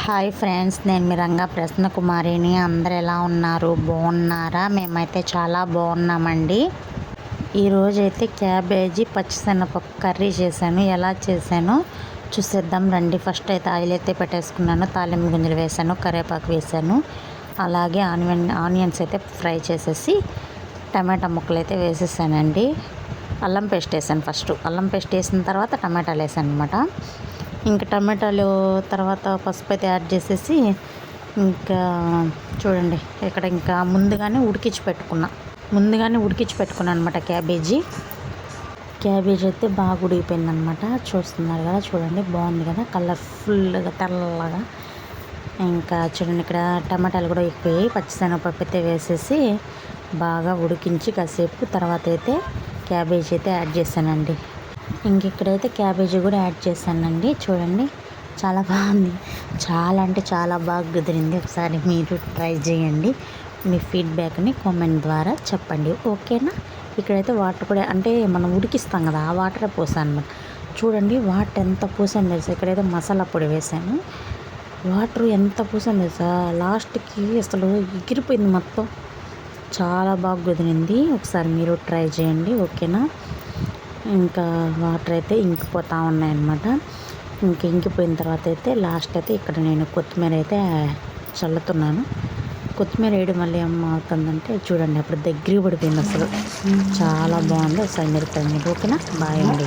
Hi friends, నేను మీ రంగా ప్రసన్న కుమారిని. అందరు ఎలా ఉన్నారు? బాగున్నారా? మేమైతే చాలా బాగున్నామండి. ఈరోజైతే క్యాబేజీ పచ్చిశనగపప్పు కర్రీ చేశాను. ఎలా చేశానో చూసేద్దాం రండి. ఫస్ట్ అయితే ఆయిల్ అయితే పెట్టేసుకున్నాను, తాలింపు గింజలు వేసాను, కరివేపాకు వేసాను, అలాగే ఆనియన్స్ అయితే ఫ్రై చేసేసి టమాటా ముక్కలు అయితే వేసేసానండి. అల్లం పేస్ట్ వేసాను. ఫస్ట్ అల్లం పేస్ట్ వేసిన తర్వాత టమాటాలు వేసాను అనమాట. ఇంకా టమాటాలు తర్వాత పసుపు అయితే యాడ్ చేసేసి ఇంకా చూడండి ఇక్కడ ఇంకా ముందుగానే ఉడికించి పెట్టుకున్నాను అనమాట. క్యాబేజీ అయితే బాగా ఉడికిపోయింది అనమాట. చూస్తున్నారు కదా, చూడండి బాగుంది కదా, కలర్ఫుల్గా తెల్లగా. ఇంకా చూడండి ఇక్కడ టమాటాలు కూడా ఎక్కువయ్యాయి. పచ్చిశనగపప్పు అయితే వేసేసి బాగా ఉడికించి కాసేపు తర్వాత అయితే క్యాబేజీ అయితే యాడ్ చేశానండి. ఇంక ఇక్కడైతే క్యాబేజీ కూడా యాడ్ చేశానండి. చూడండి చాలా బాగుంది, చాలా అంటే చాలా బాగా కుదిరింది. ఒకసారి మీరు ట్రై చేయండి, మీ ఫీడ్బ్యాక్ని కామెంట్ ద్వారా చెప్పండి, ఓకేనా. ఇక్కడైతే వాటర్ కూడా అంటే మనం ఉడికిస్తాం కదా, ఆ వాటరే పోసాను అనమాట. చూడండి వాటర్ ఎంత పోసాను తెలుసా. ఇక్కడైతే మసాలా పొడి వేసాను, వాటర్ ఎంత పోసాను తెలుసా. లాస్ట్కి అసలు ఎగిరిపోయింది మొత్తం. చాలా బాగా కుదిరింది. ఒకసారి మీరు ట్రై చేయండి, ఓకేనా. ఇంకా వాటర్ అయితే ఇంకిపోతూ ఉన్నాయన్నమాట. ఇంకిపోయిన తర్వాత అయితే లాస్ట్ అయితే ఇక్కడ నేను కొత్తిమీర అయితే చల్లుతున్నాను. కొత్తిమీర వేయడం వల్ల ఏమవుతుందంటే చూడండి అప్పుడు దగ్గరికి పడిపోయింది. అసలు చాలా బాగుంది. ఒకసారి మీరు ఓకేనా. బాయ్ అండి.